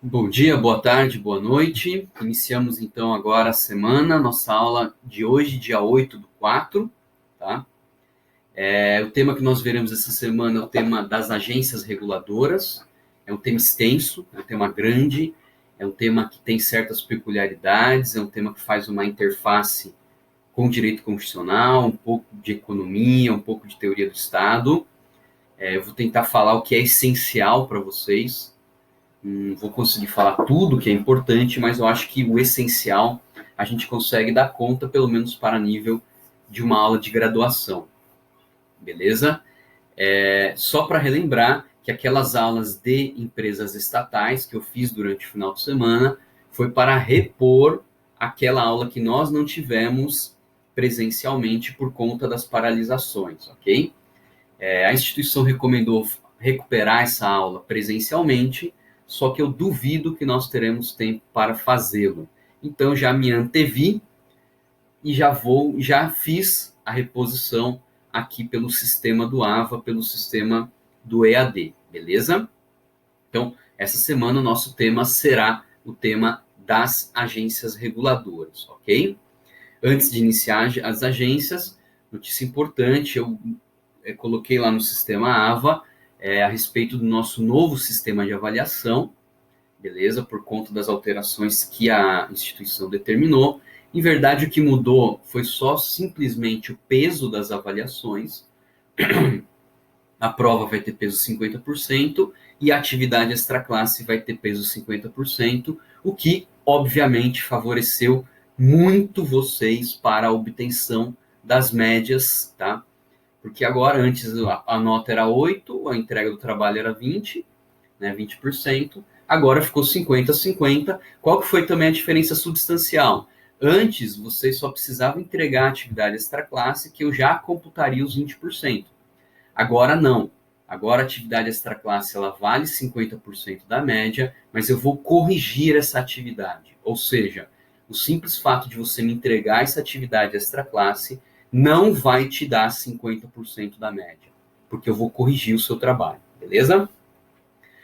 Bom dia, boa tarde, boa noite. Iniciamos então agora a semana, nossa aula de hoje, dia 8/4, tá? O tema que nós veremos essa semana é o tema das agências reguladoras. É um tema extenso, é um tema grande, é um tema que tem certas peculiaridades, é um tema que faz uma interface com o direito constitucional, um pouco de economia, um pouco de teoria do Estado. Eu vou tentar falar o que é essencial para vocês. Não vou conseguir falar tudo que é importante, mas eu acho que o essencial a gente consegue dar conta, pelo menos para nível de uma aula de graduação, beleza? Só para relembrar que aquelas aulas de empresas estatais que eu fiz durante o final de semana foi para repor aquela aula que nós não tivemos presencialmente por conta das paralisações, ok? A instituição recomendou recuperar essa aula presencialmente, só que eu duvido que nós teremos tempo para fazê-lo. Então já me antevi e já fiz a reposição aqui pelo sistema do AVA, pelo sistema do EAD, beleza? Então, essa semana o nosso tema será o tema das agências reguladoras, ok? Antes de iniciar as agências, notícia importante, eu coloquei lá no sistema AVA a respeito do nosso novo sistema de avaliação, beleza? Por conta das alterações que a instituição determinou. Em verdade, o que mudou foi só simplesmente o peso das avaliações. A prova vai ter peso 50% e a atividade extraclasse vai ter peso 50%, o que, obviamente, favoreceu muito vocês para a obtenção das médias, tá? Porque agora, antes, a nota era 8, a entrega do trabalho era 20, né, 20%. Agora ficou 50-50. Qual que foi também a diferença substancial? Antes, vocês só precisavam entregar a atividade extraclasse, que eu já computaria os 20%. Agora não. Agora a atividade extraclasse ela vale 50% da média, mas eu vou corrigir essa atividade. Ou seja, o simples fato de você me entregar essa atividade extraclasse não vai te dar 50% da média, porque eu vou corrigir o seu trabalho, beleza?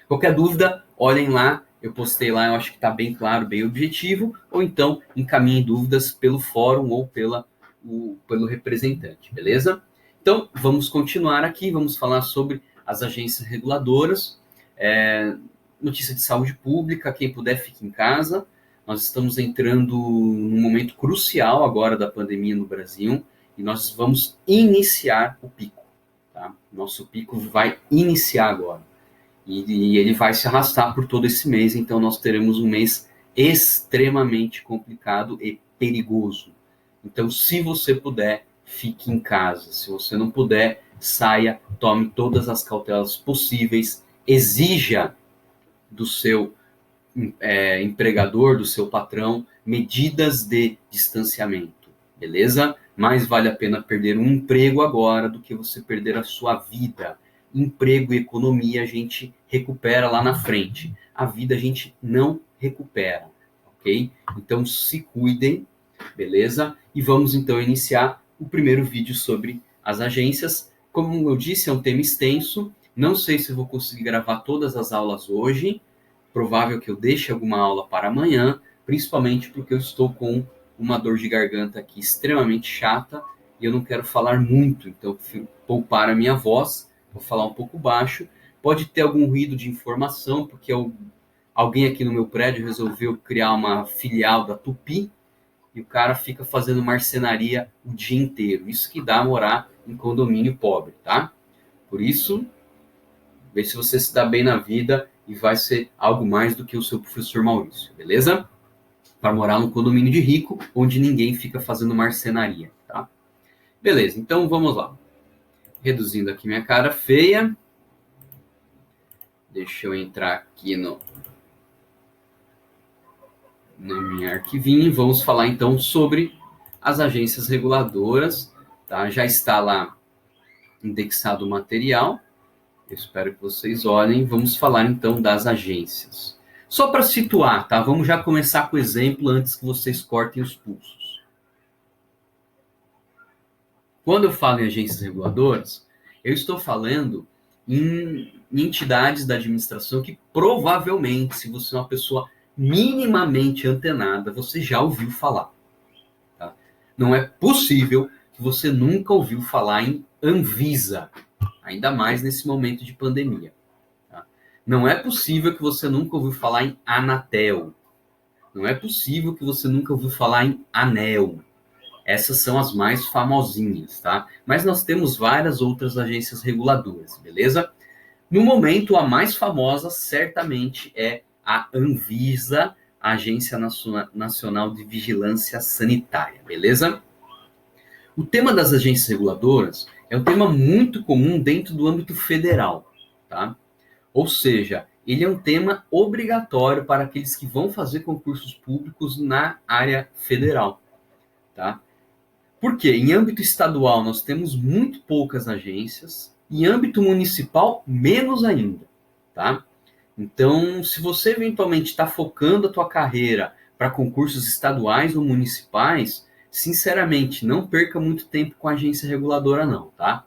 Qualquer dúvida, olhem lá, eu postei lá, eu acho que está bem claro, bem objetivo, ou então encaminhem dúvidas pelo fórum ou pelo representante, beleza? Então, vamos continuar aqui, vamos falar sobre as agências reguladoras, notícia de saúde pública, quem puder fique em casa. Nós estamos entrando num momento crucial agora da pandemia no Brasil e nós vamos iniciar o pico, tá? Nosso pico vai iniciar agora. E ele vai se arrastar por todo esse mês, então nós teremos um mês extremamente complicado e perigoso. Então, se você puder, fique em casa. Se você não puder, saia, tome todas as cautelas possíveis, exija do seu empregador, do seu patrão, medidas de distanciamento, beleza? Mais vale a pena perder um emprego agora do que você perder a sua vida. Emprego e economia a gente recupera lá na frente. A vida a gente não recupera, ok? Então se cuidem, beleza? E vamos então iniciar o primeiro vídeo sobre as agências. Como eu disse, é um tema extenso. Não sei se vou conseguir gravar todas as aulas hoje. Provável que eu deixe alguma aula para amanhã, principalmente porque eu estou com uma dor de garganta aqui extremamente chata e eu não quero falar muito, então poupar a minha voz, vou falar um pouco baixo. Pode ter algum ruído de informação, porque alguém aqui no meu prédio resolveu criar uma filial da Tupi e o cara fica fazendo marcenaria o dia inteiro. Isso que dá a morar em condomínio pobre, tá? Por isso, vê se você se dá bem na vida e vai ser algo mais do que o seu professor Maurício, beleza? Para morar num condomínio de rico, onde ninguém fica fazendo marcenaria, tá? Beleza, então vamos lá. Reduzindo aqui minha cara feia. Deixa eu entrar aqui no meu arquivinho. Vamos falar então sobre as agências reguladoras, tá? Já está lá indexado o material. Eu espero que vocês olhem. Vamos falar então das agências. Só para situar, tá? Vamos já começar com o exemplo antes que vocês cortem os pulsos. Quando eu falo em agências reguladoras, eu estou falando em entidades da administração que provavelmente, se você é uma pessoa minimamente antenada, você já ouviu falar. Tá? Não é possível que você nunca ouviu falar em Anvisa, ainda mais nesse momento de pandemia. Tá? Não é possível que você nunca ouviu falar em Anatel. Não é possível que você nunca ouviu falar em ANEEL. Essas são as mais famosinhas, tá? Mas nós temos várias outras agências reguladoras, beleza? No momento, a mais famosa certamente é a Anvisa, a Agência Nacional de Vigilância Sanitária, beleza? O tema das agências reguladoras é um tema muito comum dentro do âmbito federal, tá? Ou seja, ele é um tema obrigatório para aqueles que vão fazer concursos públicos na área federal, tá? Por quê? Em âmbito estadual, nós temos muito poucas agências, em âmbito municipal, menos ainda, tá? Então, se você eventualmente está focando a tua carreira para concursos estaduais ou municipais, sinceramente, não perca muito tempo com a agência reguladora, não, tá?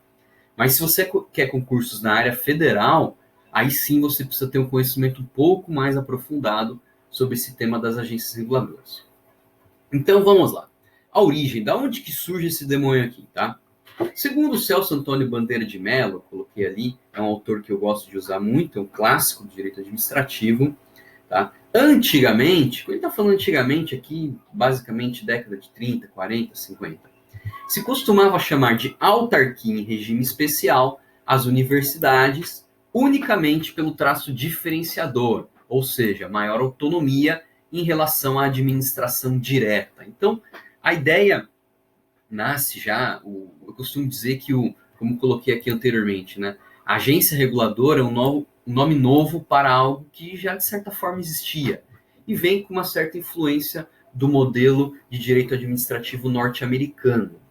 Mas se você quer concursos na área federal, aí sim você precisa ter um conhecimento um pouco mais aprofundado sobre esse tema das agências reguladoras. Então, vamos lá. A origem, da onde que surge esse demônio aqui, tá? Segundo o Celso Antônio Bandeira de Mello, coloquei ali, é um autor que eu gosto de usar muito, é um clássico do direito administrativo, tá? Antigamente, quando ele está falando antigamente aqui, basicamente década de 30, 40, 50, se costumava chamar de autarquia em regime especial as universidades unicamente pelo traço diferenciador, ou seja, maior autonomia em relação à administração direta. Então, a ideia nasce já, eu costumo dizer que, como coloquei aqui anteriormente, né, a agência reguladora é um nome novo para algo que já, de certa forma, existia e vem com uma certa influência do modelo de direito administrativo norte-americano.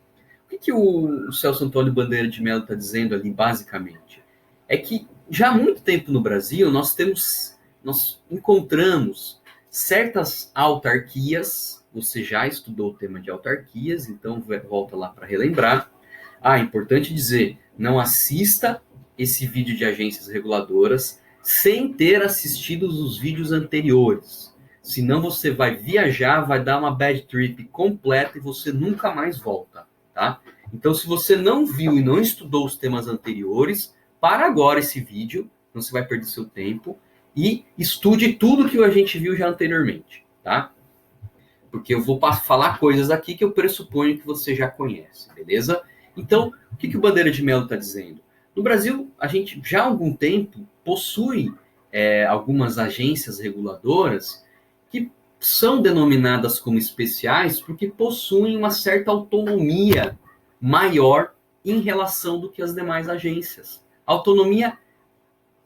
O que o Celso Antônio Bandeira de Mello está dizendo ali, basicamente? É que já há muito tempo no Brasil nós encontramos certas autarquias. Você já estudou o tema de autarquias, então volta lá para relembrar. É importante dizer, não assista esse vídeo de agências reguladoras sem ter assistido os vídeos anteriores. Senão você vai viajar, vai dar uma bad trip completa e você nunca mais volta, tá? Então, se você não viu e não estudou os temas anteriores, para agora esse vídeo, não você vai perder seu tempo, e estude tudo que a gente viu já anteriormente, tá? Porque eu vou falar coisas aqui que eu pressuponho que você já conhece, beleza? Então, o que o Bandeira de Mello está dizendo? No Brasil, a gente já há algum tempo possui algumas agências reguladoras que são denominadas como especiais porque possuem uma certa autonomia maior em relação do que as demais agências. Autonomia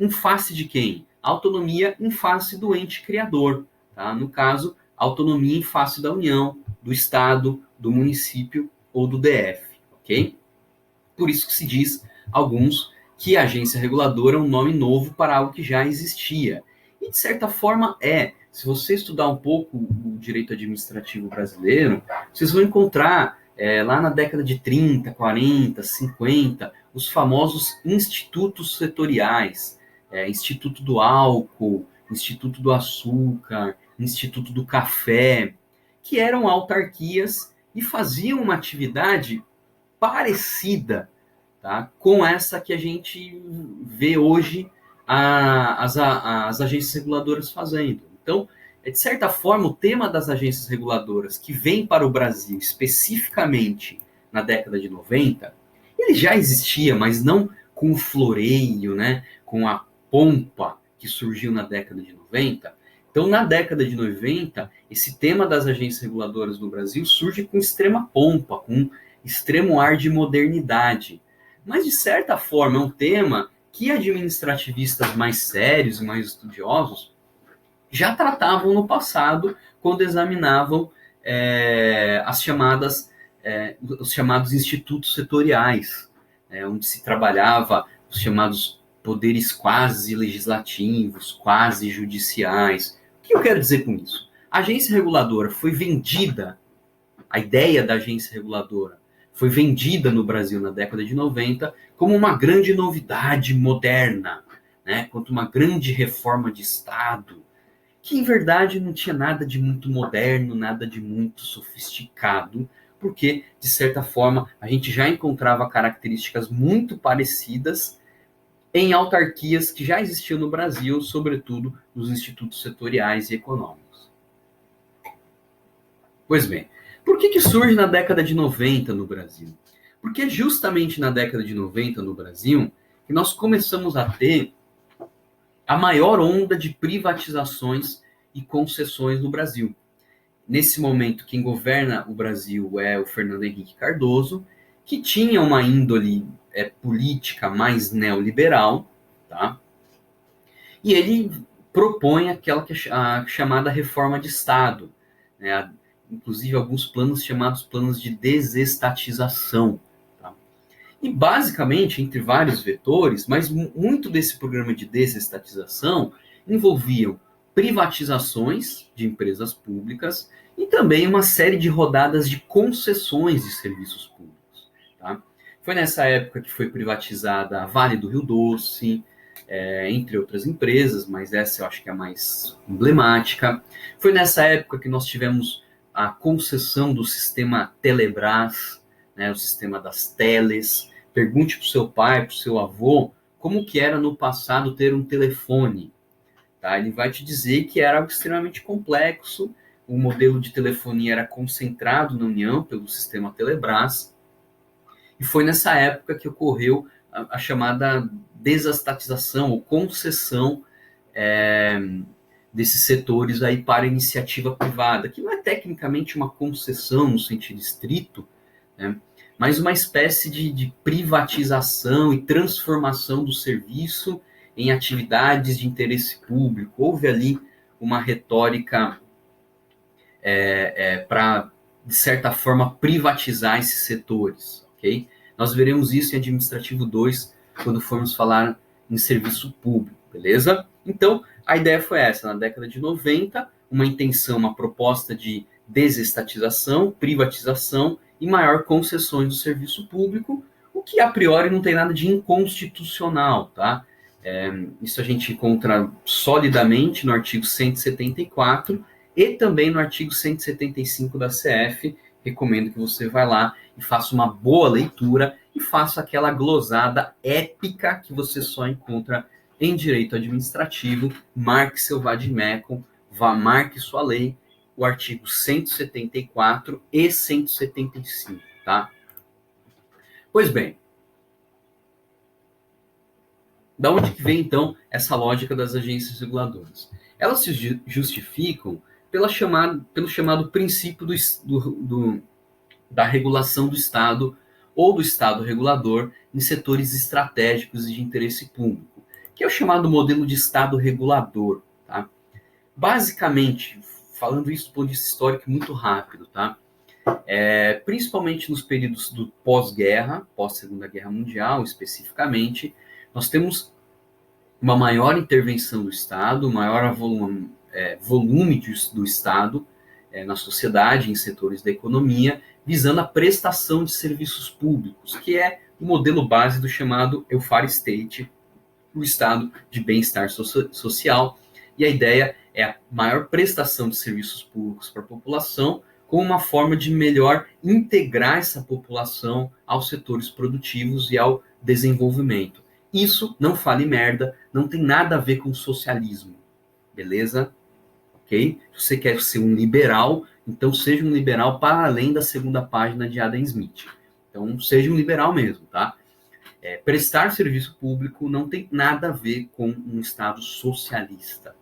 em face de quem? Autonomia em face do ente criador, tá? No caso, autonomia em face da União, do Estado, do município ou do DF, ok? Por isso que se diz, alguns, que a agência reguladora é um nome novo para algo que já existia. E, de certa forma, se você estudar um pouco o direito administrativo brasileiro, vocês vão encontrar, lá na década de 30, 40, 50, os famosos institutos setoriais, Instituto do Álcool, Instituto do Açúcar, Instituto do Café, que eram autarquias e faziam uma atividade parecida, tá, com essa que a gente vê hoje as agências reguladoras fazendo. Então, de certa forma, o tema das agências reguladoras que vem para o Brasil especificamente na década de 90, ele já existia, mas não com o floreio, né, com a pompa que surgiu na década de 90. Então, na década de 90, esse tema das agências reguladoras no Brasil surge com extrema pompa, com extremo ar de modernidade. Mas, de certa forma, é um tema que administrativistas mais sérios e mais estudiosos já tratavam no passado, quando examinavam os chamados institutos setoriais, onde se trabalhava os chamados poderes quase legislativos, quase judiciais. O que eu quero dizer com isso? A agência reguladora foi vendida, a ideia da agência reguladora foi vendida no Brasil na década de 90 como uma grande novidade moderna, né, quanto uma grande reforma de Estado, que em verdade não tinha nada de muito moderno, nada de muito sofisticado, porque, de certa forma, a gente já encontrava características muito parecidas em autarquias que já existiam no Brasil, sobretudo nos institutos setoriais e econômicos. Pois bem, por que surge na década de 90 no Brasil? Porque justamente na década de 90 no Brasil que nós começamos a ter a maior onda de privatizações e concessões no Brasil. Nesse momento, quem governa o Brasil é o Fernando Henrique Cardoso, que tinha uma índole política mais neoliberal, tá? E ele propõe aquela que é a chamada reforma de Estado, né? Inclusive alguns planos chamados planos de desestatização. Tá? E basicamente, entre vários vetores, mas muito desse programa de desestatização envolviam privatizações de empresas públicas e também uma série de rodadas de concessões de serviços públicos. Tá? Foi nessa época que foi privatizada a Vale do Rio Doce, entre outras empresas, mas essa eu acho que é a mais emblemática. Foi nessa época que nós tivemos a concessão do sistema Telebrás, né, o sistema das teles. Pergunte para o seu pai, para o seu avô, como que era no passado ter um telefone. Tá? Ele vai te dizer que era algo extremamente complexo, o modelo de telefonia era concentrado na União pelo sistema Telebrás, e foi nessa época que ocorreu a chamada desestatização ou concessão desses setores aí para a iniciativa privada, que não é tecnicamente uma concessão no sentido estrito, né, mas uma espécie de privatização e transformação do serviço em atividades de interesse público. Houve ali uma retórica para, de certa forma, privatizar esses setores. Okay? Nós veremos isso em Administrativo 2, quando formos falar em serviço público, beleza? Então, a ideia foi essa, na década de 90, uma intenção, uma proposta de desestatização, privatização e maior concessões do serviço público, o que a priori não tem nada de inconstitucional, tá? Isso a gente encontra solidamente no artigo 174 e também no artigo 175 da CF. Recomendo que você vá lá e faça uma boa leitura e faça aquela glosada épica que você só encontra em direito administrativo. Marque seu vade-mecum, marque sua lei, o artigo 174 e 175, tá? Pois bem, da onde que vem, então, essa lógica das agências reguladoras? Elas se justificam pelo chamado princípio da regulação do Estado ou do Estado regulador em setores estratégicos e de interesse público, que é o chamado modelo de Estado regulador. Tá? Basicamente, falando isso do ponto de vista histórico muito rápido, tá? Principalmente nos períodos do pós-guerra, pós-Segunda Guerra Mundial especificamente, nós temos uma maior intervenção do Estado, maior volume do Estado na sociedade, em setores da economia, visando a prestação de serviços públicos, que é o modelo base do chamado welfare state, o Estado de bem-estar social. E a ideia é a maior prestação de serviços públicos para a população, como uma forma de melhor integrar essa população aos setores produtivos e ao desenvolvimento. Isso, não fale merda, não tem nada a ver com socialismo, beleza? Ok? Se você quer ser um liberal, então seja um liberal para além da segunda página de Adam Smith. Então, seja um liberal mesmo, tá? Prestar serviço público não tem nada a ver com um Estado socialista.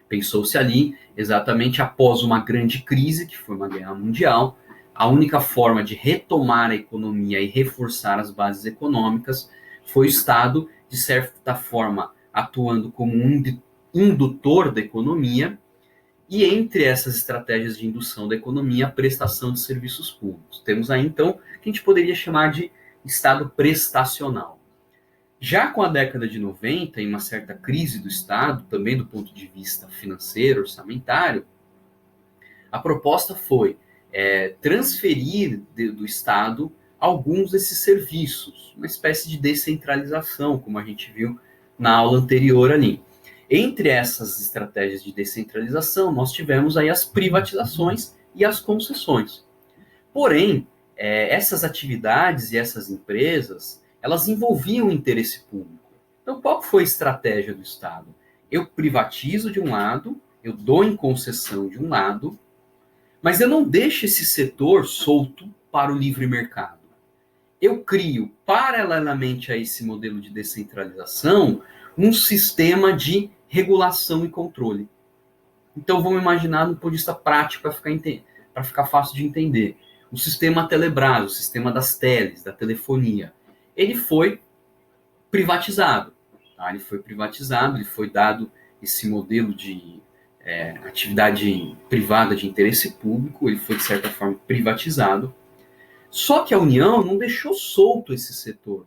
Pensou-se ali, exatamente após uma grande crise, que foi uma guerra mundial, a única forma de retomar a economia e reforçar as bases econômicas foi o Estado, de certa forma, atuando como um indutor da economia, e entre essas estratégias de indução da economia, a prestação de serviços públicos. Temos aí, então, o que a gente poderia chamar de Estado prestacional. Já com a década de 90, em uma certa crise do Estado, também do ponto de vista financeiro, orçamentário, a proposta foi transferir do Estado alguns desses serviços, uma espécie de descentralização, como a gente viu na aula anterior ali. Entre essas estratégias de descentralização, nós tivemos aí as privatizações e as concessões. Porém, essas atividades e essas empresas, elas envolviam o interesse público. Então, qual foi a estratégia do Estado? Eu privatizo de um lado, eu dou em concessão de um lado, mas eu não deixo esse setor solto para o livre mercado. Eu crio, paralelamente a esse modelo de descentralização, um sistema de regulação e controle. Então, vamos imaginar do ponto de vista prático para ficar fácil de entender. O sistema Telebrás, o sistema das teles, da telefonia, ele foi privatizado. Tá? Ele foi dado esse modelo de atividade privada de interesse público, ele foi, de certa forma, privatizado. Só que a União não deixou solto esse setor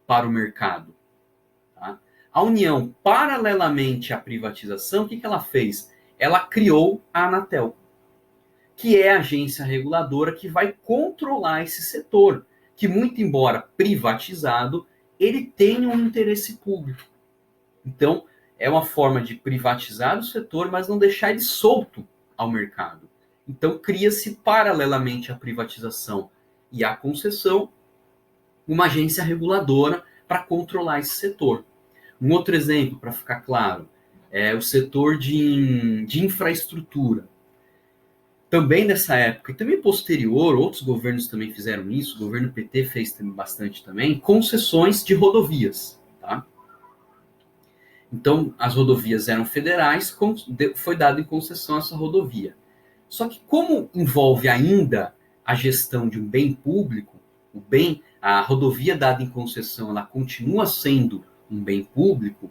para o mercado. Tá? A União, paralelamente à privatização, o que ela fez? Ela criou a Anatel, que é a agência reguladora que vai controlar esse setor, que, muito embora privatizado, ele tem um interesse público. Então, é uma forma de privatizar o setor, mas não deixar ele solto ao mercado. Então, cria-se, paralelamente à privatização e à concessão, uma agência reguladora para controlar esse setor. Um outro exemplo, para ficar claro, é o setor de infraestrutura. Também nessa época, e também posterior, outros governos também fizeram isso, o governo PT fez bastante também, concessões de rodovias. Tá? Então, as rodovias eram federais, foi dado em concessão essa rodovia. Só que como envolve ainda a gestão de um bem público, a rodovia dada em concessão, ela continua sendo um bem público,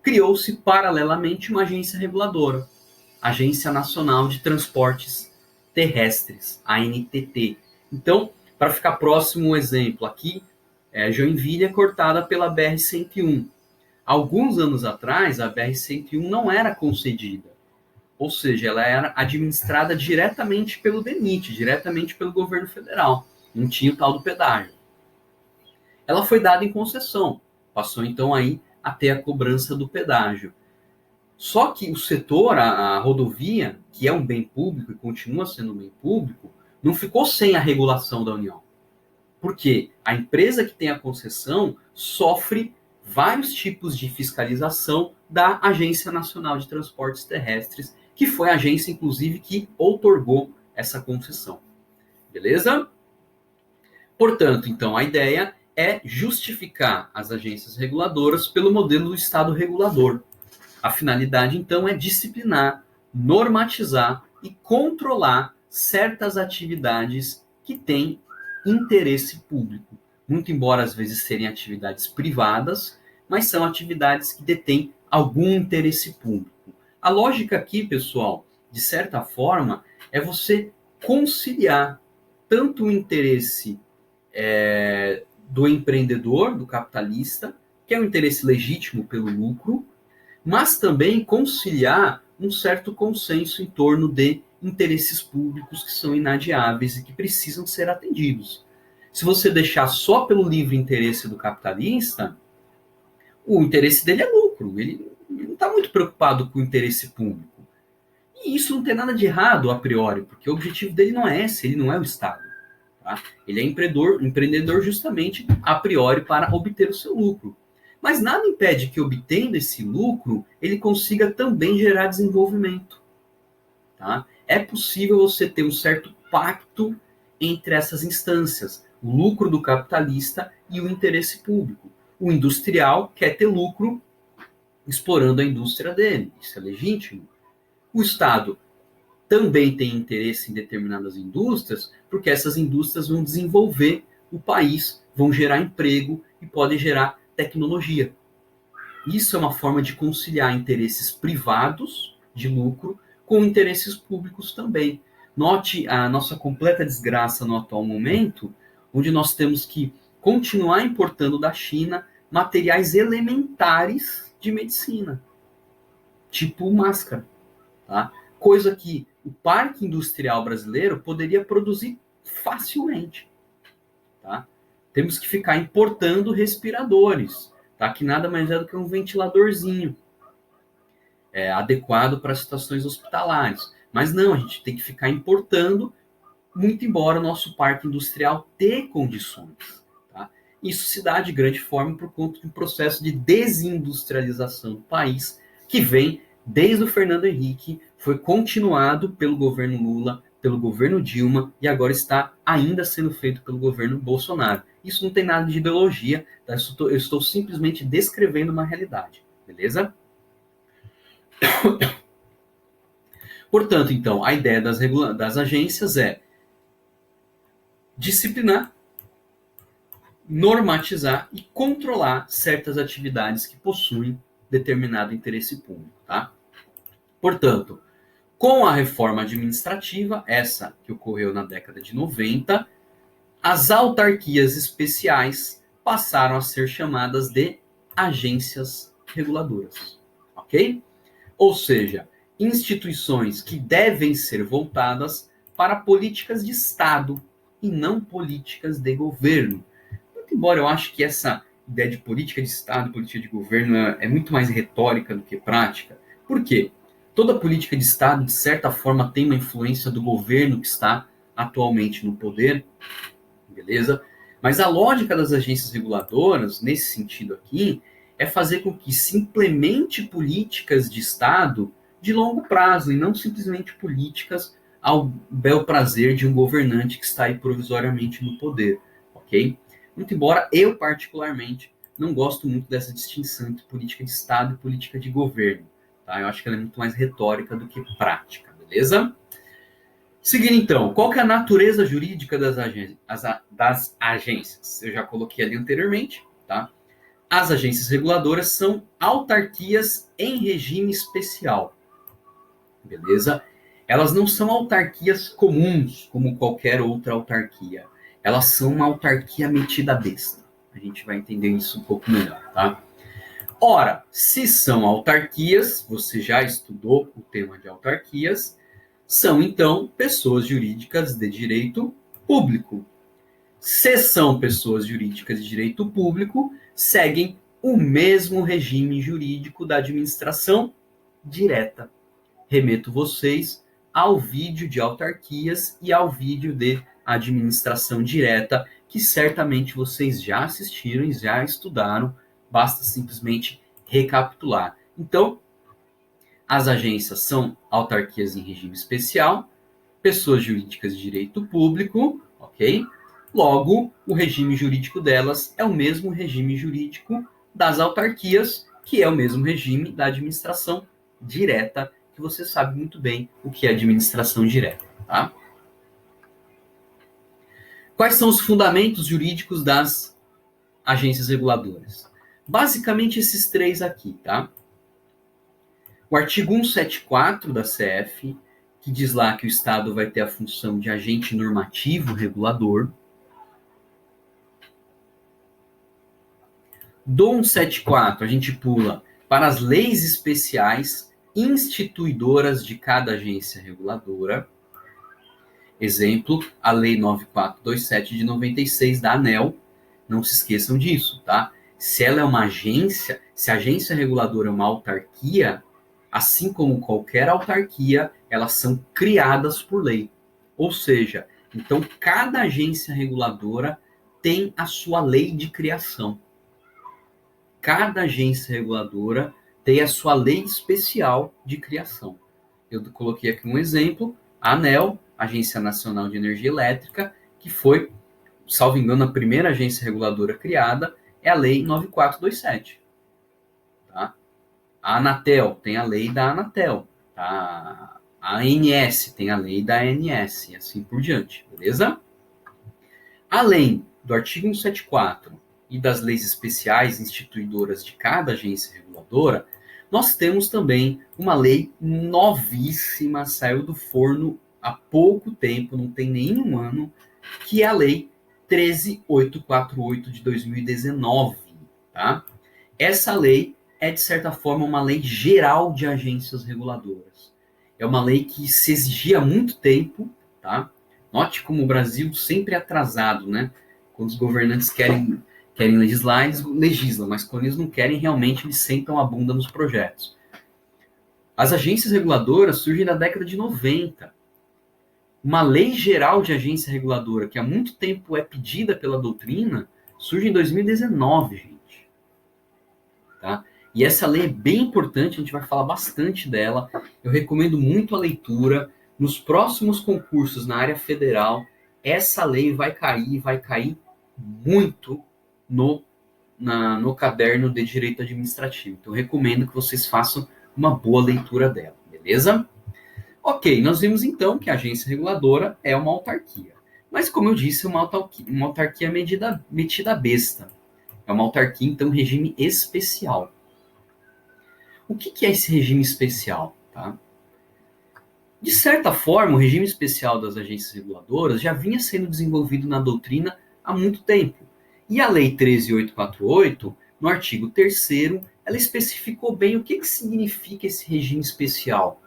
criou-se paralelamente uma agência reguladora, Agência Nacional de Transportes Terrestres, ANTT. Então, para ficar próximo um exemplo aqui, Joinville é cortada pela BR-101. Alguns anos atrás, a BR-101 não era concedida, ou seja, ela era administrada diretamente pelo DENIT, diretamente pelo governo federal, não tinha o tal do pedágio. Ela foi dada em concessão, passou então aí a ter a cobrança do pedágio. Só que o setor, a rodovia, que é um bem público e continua sendo um bem público, não ficou sem a regulação da União. Porque a empresa que tem a concessão sofre vários tipos de fiscalização da Agência Nacional de Transportes Terrestres, que foi a agência, inclusive, que outorgou essa concessão. Beleza? Portanto, então, a ideia é justificar as agências reguladoras pelo modelo do Estado regulador. A finalidade, então, é disciplinar, normatizar e controlar certas atividades que têm interesse público. Muito embora, às vezes, serem atividades privadas, mas são atividades que detêm algum interesse público. A lógica aqui, pessoal, de certa forma, é você conciliar tanto o interesse do empreendedor, do capitalista, que é um interesse legítimo pelo lucro, mas também conciliar um certo consenso em torno de interesses públicos que são inadiáveis e que precisam ser atendidos. Se você deixar só pelo livre interesse do capitalista, o interesse dele é lucro, ele não está muito preocupado com o interesse público. E isso não tem nada de errado a priori, porque o objetivo dele não é esse, ele não é o Estado. Tá? Ele é empreendedor justamente a priori para obter o seu lucro. Mas nada impede que, obtendo esse lucro, ele consiga também gerar desenvolvimento. Tá? É possível você ter um certo pacto entre essas instâncias, o lucro do capitalista e o interesse público. O industrial quer ter lucro explorando a indústria dele, isso é legítimo. O Estado também tem interesse em determinadas indústrias, porque essas indústrias vão desenvolver o país, vão gerar emprego e podem gerar tecnologia. Isso é uma forma de conciliar interesses privados de lucro com interesses públicos também. Note a nossa completa desgraça no atual momento, onde nós temos que continuar importando da China materiais elementares de medicina, tipo máscara, tá? Coisa que o parque industrial brasileiro poderia produzir facilmente. Tá? Temos que ficar importando respiradores, tá? Que nada mais é do que um ventiladorzinho adequado para situações hospitalares. Mas não, a gente tem que ficar importando, muito embora o nosso parque industrial tenha condições. Tá? Isso se dá de grande forma por conta de um processo de desindustrialização do país que vem desde o Fernando Henrique, foi continuado pelo governo Lula, pelo governo Dilma e agora está ainda sendo feito pelo governo Bolsonaro. Isso não tem nada de ideologia, tá? Eu estou simplesmente descrevendo uma realidade, beleza? Portanto, então, a ideia das agências é disciplinar, normatizar e controlar certas atividades que possuem determinado interesse público, tá? Portanto, com a reforma administrativa, essa que ocorreu na década de 90, as autarquias especiais passaram a ser chamadas de agências reguladoras, ok? Ou seja, instituições que devem ser voltadas para políticas de Estado e não políticas de governo. Muito embora eu acho que essa ideia de política de Estado, política de governo é muito mais retórica do que prática. Por quê? Toda política de Estado, de certa forma, tem uma influência do governo que está atualmente no poder, beleza? Mas a lógica das agências reguladoras, nesse sentido aqui, é fazer com que se implemente políticas de Estado de longo prazo e não simplesmente políticas ao bel prazer de um governante que está aí provisoriamente no poder, ok? Muito embora eu, particularmente, não gosto muito dessa distinção entre política de Estado e política de governo, tá? Eu acho que ela é muito mais retórica do que prática, beleza? Seguindo então, qual que é a natureza jurídica das agências? Eu já coloquei ali anteriormente, tá? As agências reguladoras são autarquias em regime especial, beleza? Elas não são autarquias comuns, como qualquer outra autarquia. Elas são uma autarquia metida a besta. A gente vai entender isso um pouco melhor, tá? Ora, se são autarquias, você já estudou o tema de autarquias, são então pessoas jurídicas de direito público. Se são pessoas jurídicas de direito público, seguem o mesmo regime jurídico da administração direta. Remeto vocês ao vídeo de autarquias e ao vídeo de administração direta, que certamente vocês já assistiram e já estudaram, basta simplesmente recapitular. Então, as agências são autarquias em regime especial, pessoas jurídicas de direito público, ok? Logo, o regime jurídico delas é o mesmo regime jurídico das autarquias, que é o mesmo regime da administração direta, que você sabe muito bem o que é administração direta, tá? Quais são os fundamentos jurídicos das agências reguladoras? Basicamente esses três aqui, tá? O artigo 174 da CF, que diz lá que o Estado vai ter a função de agente normativo regulador. Do 174, a gente pula para as leis especiais instituidoras de cada agência reguladora. Exemplo, a Lei 9427 de 96 da ANEEL. Não se esqueçam disso, tá? Se ela é uma agência, se a agência reguladora é uma autarquia, assim como qualquer autarquia, elas são criadas por lei. Ou seja, então cada agência reguladora tem a sua lei de criação. Cada agência reguladora tem a sua lei especial de criação. Eu coloquei aqui um exemplo, a ANEEL, Agência Nacional de Energia Elétrica, que foi, salvo engano, a primeira agência reguladora criada, é a Lei 9427. Tá? A Anatel tem a lei da Anatel. Tá? A ANS tem a lei da ANS, e assim por diante, beleza? Além do artigo 174 e das leis especiais instituidoras de cada agência reguladora, nós temos também uma lei novíssima, saiu do forno há pouco tempo, não tem nenhum ano, que é a Lei 13.848 de 2019. Tá? Essa lei é, de certa forma, uma lei geral de agências reguladoras. É uma lei que se exigia há muito tempo, tá? Note como o Brasil sempre é atrasado, né? Quando os governantes querem querem legislar, eles legislam, mas quando eles não querem, realmente eles sentam a bunda nos projetos. As agências reguladoras surgem na década de 90. Uma lei geral de agência reguladora, que há muito tempo é pedida pela doutrina, surge em 2019, gente. Tá? E essa lei é bem importante, a gente vai falar bastante dela. Eu recomendo muito a leitura. Nos próximos concursos na área federal, essa lei vai cair muito no caderno de direito administrativo. Então, eu recomendo que vocês façam uma boa leitura dela, beleza? Ok, nós vimos então que a agência reguladora é uma autarquia. Mas, como eu disse, uma autarquia metida a besta. É uma autarquia, então, regime especial. O que é esse regime especial? Tá? De certa forma, o regime especial das agências reguladoras já vinha sendo desenvolvido na doutrina há muito tempo. E a Lei 13.848, no artigo 3º, ela especificou bem o que significa esse regime especial,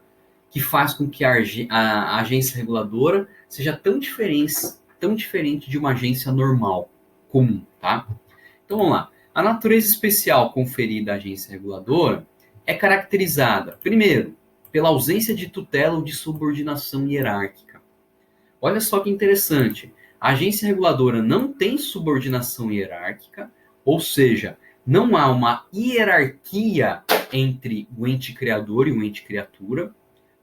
que faz com que a agência reguladora seja tão diferente de uma agência normal, comum. Tá? Então, vamos lá. A natureza especial conferida à agência reguladora é caracterizada, primeiro, pela ausência de tutela ou de subordinação hierárquica. Olha só que interessante. A agência reguladora não tem subordinação hierárquica, ou seja, não há uma hierarquia entre o ente criador e o ente criatura.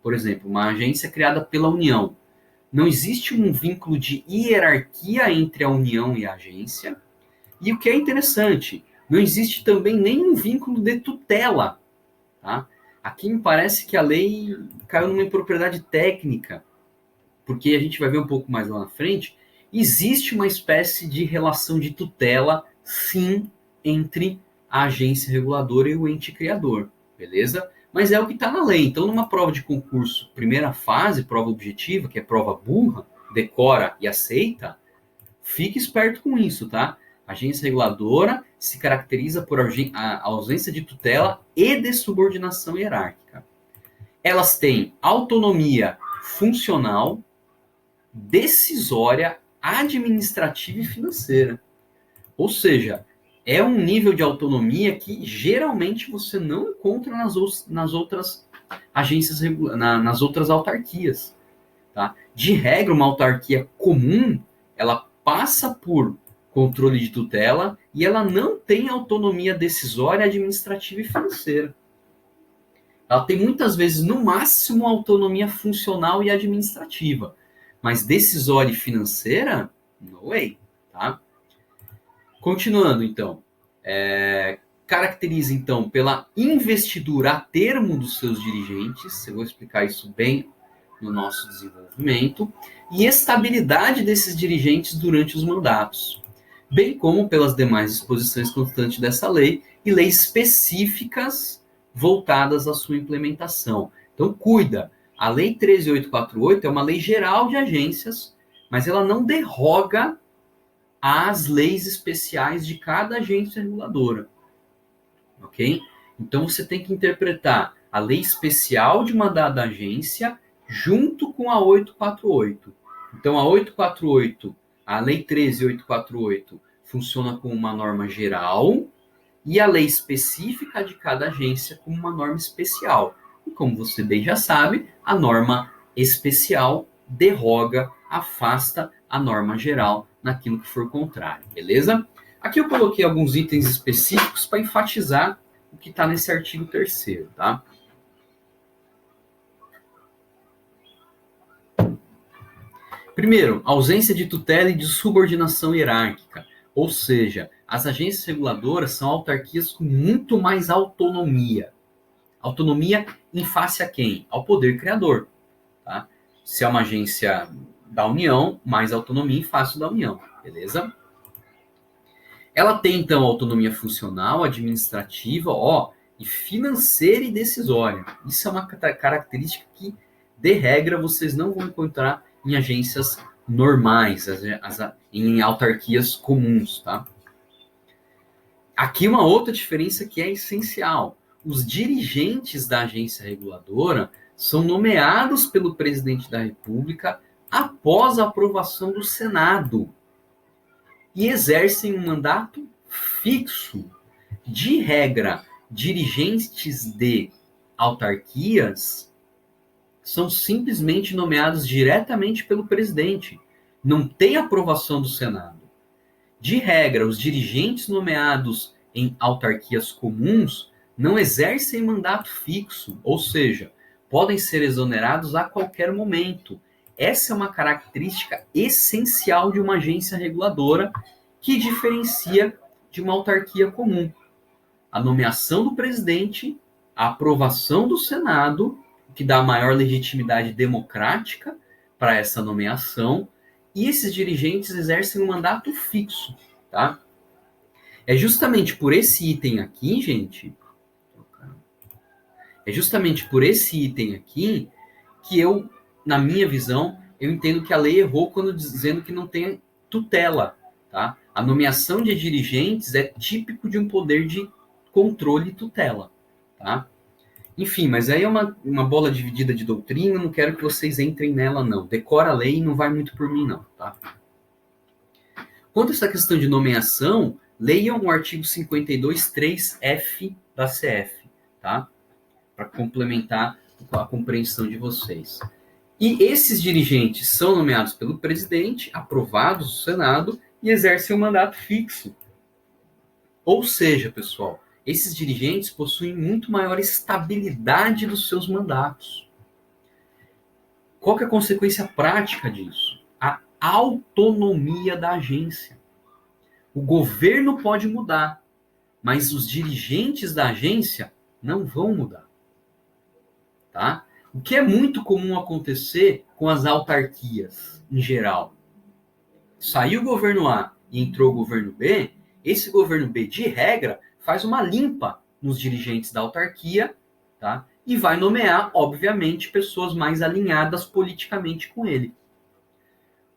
Por exemplo, uma agência criada pela União. Não existe um vínculo de hierarquia entre a União e a agência. E o que é interessante, não existe também nenhum vínculo de tutela. Tá? Aqui me parece que a lei caiu numa impropriedade técnica, porque a gente vai ver um pouco mais lá na frente, existe uma espécie de relação de tutela, sim, entre a agência reguladora e o ente criador, beleza? Mas é o que está na lei. Então, numa prova de concurso, primeira fase, prova objetiva, que é prova burra, decora e aceita, fique esperto com isso, tá? A agência reguladora se caracteriza por a ausência de tutela e de subordinação hierárquica. Elas têm autonomia funcional, decisória, administrativa e financeira. Ou seja, é um nível de autonomia que geralmente você não encontra nas outras agências, nas outras autarquias. Tá? De regra, uma autarquia comum, ela passa por controle de tutela e ela não tem autonomia decisória, administrativa e financeira. Ela tem muitas vezes, no máximo, autonomia funcional e administrativa, mas decisória e financeira, no way, tá? Continuando, então, caracteriza, então, pela investidura a termo dos seus dirigentes, eu vou explicar isso bem no nosso desenvolvimento, e estabilidade desses dirigentes durante os mandatos, bem como pelas demais disposições constantes dessa lei e leis específicas voltadas à sua implementação. Então, cuida, a Lei 13.848 é uma lei geral de agências, mas ela não derroga às leis especiais de cada agência reguladora, ok? Então, você tem que interpretar a lei especial de uma dada agência junto com a 848. Então, a 848, a Lei 13.848, funciona como uma norma geral e a lei específica de cada agência como uma norma especial. E como você bem já sabe, a norma especial derroga, afasta a norma geral naquilo que for contrário, beleza? Aqui eu coloquei alguns itens específicos para enfatizar o que está nesse artigo 3º, tá? Primeiro, ausência de tutela e de subordinação hierárquica. Ou seja, as agências reguladoras são autarquias com muito mais autonomia. Autonomia em face a quem? Ao poder criador. Tá? Se é uma agência da União, mais autonomia em face da União. Beleza? Ela tem, então, autonomia funcional, administrativa, e financeira e decisória. Isso é uma característica que, de regra, vocês não vão encontrar em agências normais, em autarquias comuns, tá? Aqui uma outra diferença que é essencial. Os dirigentes da agência reguladora são nomeados pelo presidente da República após a aprovação do Senado e exercem um mandato fixo, de regra, dirigentes de autarquias são simplesmente nomeados diretamente pelo presidente. Não tem aprovação do Senado. De regra, os dirigentes nomeados em autarquias comuns não exercem mandato fixo, ou seja, podem ser exonerados a qualquer momento. Essa é uma característica essencial de uma agência reguladora que diferencia de uma autarquia comum. A nomeação do presidente, a aprovação do Senado, que dá maior legitimidade democrática para essa nomeação, e esses dirigentes exercem um mandato fixo, tá? É justamente por esse item aqui, gente, que eu, na minha visão, eu entendo que a lei errou quando dizendo que não tem tutela, tá? A nomeação de dirigentes é típico de um poder de controle e tutela, tá? Enfim, mas aí é uma bola dividida de doutrina, não quero que vocês entrem nela, não. Decora a lei e não vai muito por mim, não, tá? Quanto a essa questão de nomeação, leiam o artigo 52.3f da CF, tá? Para complementar a compreensão de vocês. E esses dirigentes são nomeados pelo presidente, aprovados no Senado, e exercem um mandato fixo. Ou seja, pessoal, esses dirigentes possuem muito maior estabilidade dos seus mandatos. Qual que é a consequência prática disso? A autonomia da agência. O governo pode mudar, mas os dirigentes da agência não vão mudar. Tá? O que é muito comum acontecer com as autarquias, em geral. Saiu o governo A e entrou o governo B, esse governo B, de regra, faz uma limpa nos dirigentes da autarquia, tá? E vai nomear, obviamente, pessoas mais alinhadas politicamente com ele.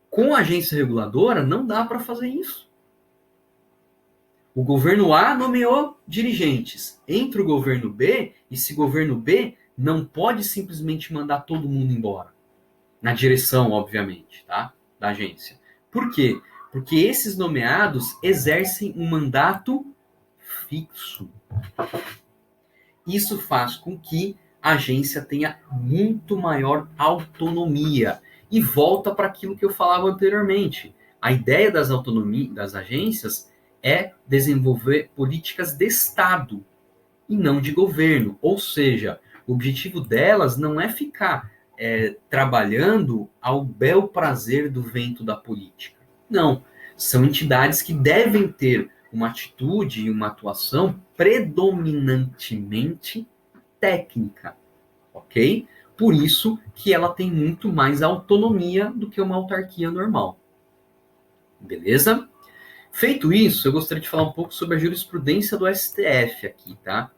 Com a agência reguladora, não dá para fazer isso. O governo A nomeou dirigentes. Entra o governo B, e esse governo B não pode simplesmente mandar todo mundo embora. Na direção, obviamente, tá? Da agência. Por quê? Porque esses nomeados exercem um mandato fixo. Isso faz com que a agência tenha muito maior autonomia. E volta para aquilo que eu falava anteriormente. A ideia das agências é desenvolver políticas de Estado e não de governo. Ou seja, o objetivo delas não é ficar trabalhando ao bel prazer do vento da política. Não. São entidades que devem ter uma atitude e uma atuação predominantemente técnica, ok? Por isso que ela tem muito mais autonomia do que uma autarquia normal. Beleza? Feito isso, eu gostaria de falar um pouco sobre a jurisprudência do STF aqui, tá?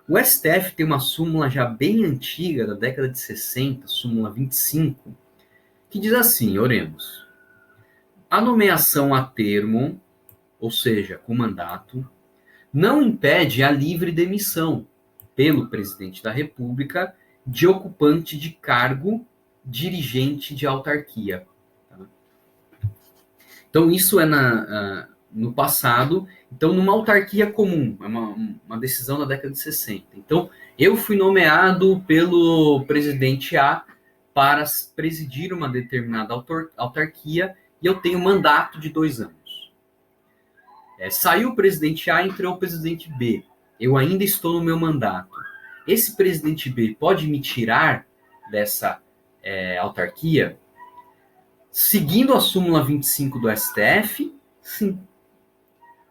O STF tem uma súmula já bem antiga, da década de 60, súmula 25, que diz assim, oremos. A nomeação a termo, ou seja, com mandato, não impede a livre demissão pelo presidente da República de ocupante de cargo dirigente de autarquia. Tá? Então, isso é no passado. Então, numa autarquia comum, é uma decisão da década de 60. Então, eu fui nomeado pelo presidente A para presidir uma determinada autarquia e eu tenho mandato de 2 anos. Saiu o presidente A, entrou o presidente B. Eu ainda estou no meu mandato. Esse presidente B pode me tirar dessa autarquia? Seguindo a súmula 25 do STF, sim.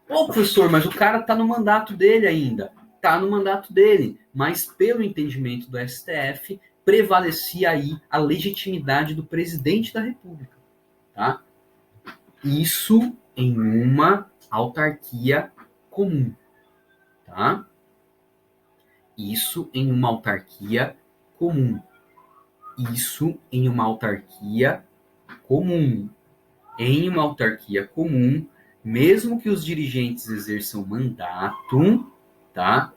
Pô, professor, mas o cara está no mandato dele ainda. Está no mandato dele. Mas, pelo entendimento do STF, prevalecia aí a legitimidade do presidente da República. Tá? Isso em uma autarquia comum, tá? Isso em uma autarquia comum. Isso em uma autarquia comum. Em uma autarquia comum, mesmo que os dirigentes exerçam mandato, tá?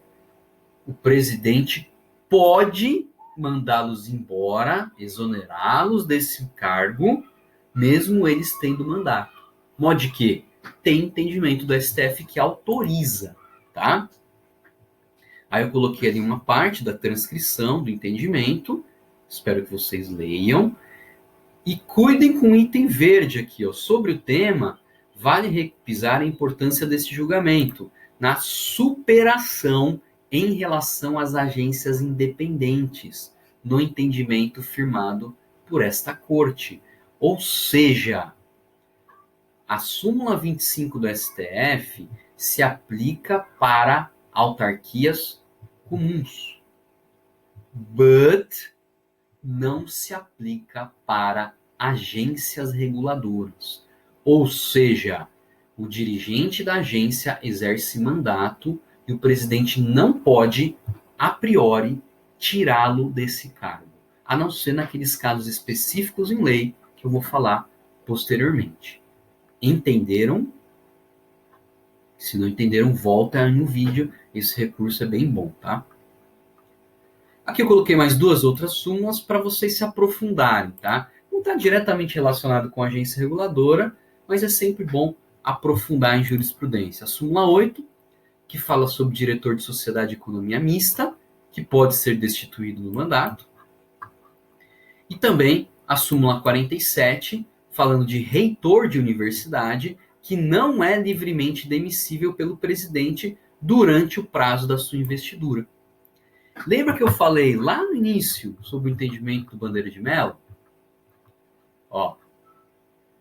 O presidente pode mandá-los embora, exonerá-los desse cargo, mesmo eles tendo mandato. Modo que tem entendimento do STF que autoriza, tá? Aí eu coloquei ali uma parte da transcrição do entendimento, espero que vocês leiam. E cuidem com o item verde aqui, ó. Sobre o tema, vale repisar a importância desse julgamento na superação em relação às agências independentes, no entendimento firmado por esta corte. Ou seja, a súmula 25 do STF se aplica para autarquias comuns, but não se aplica para agências reguladoras. Ou seja, o dirigente da agência exerce mandato e o presidente não pode, a priori, tirá-lo desse cargo, a não ser naqueles casos específicos em lei que eu vou falar posteriormente. Entenderam? Se não entenderam, volta no vídeo, esse recurso é bem bom, tá? Aqui eu coloquei mais duas outras súmulas para vocês se aprofundarem, tá? Não está diretamente relacionado com a agência reguladora, mas é sempre bom aprofundar em jurisprudência. A súmula 8, que fala sobre diretor de sociedade de economia mista, que pode ser destituído do mandato. E também a súmula 47, falando de reitor de universidade, que não é livremente demissível pelo presidente durante o prazo da sua investidura. Lembra que eu falei lá no início sobre o entendimento do Bandeira de Mello? Ó,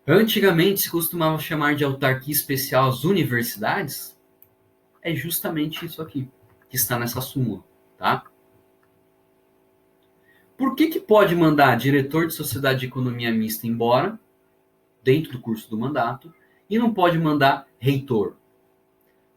antigamente se costumava chamar de autarquia especial as universidades. É justamente isso aqui que está nessa súmula, tá? Por que pode mandar diretor de sociedade de economia mista embora, dentro do curso do mandato, e não pode mandar reitor?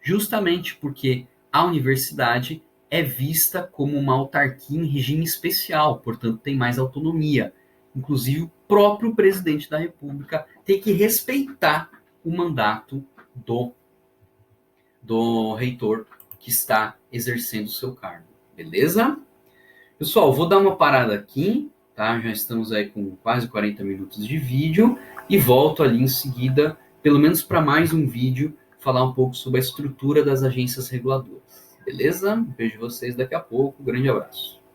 Justamente porque a universidade é vista como uma autarquia em regime especial, portanto tem mais autonomia. Inclusive o próprio presidente da República tem que respeitar o mandato do reitor que está exercendo o seu cargo. Beleza? Pessoal, vou dar uma parada aqui, tá? Já estamos aí com quase 40 minutos de vídeo e volto ali em seguida, pelo menos para mais um vídeo, falar um pouco sobre a estrutura das agências reguladoras. Beleza? Vejo vocês daqui a pouco. Grande abraço.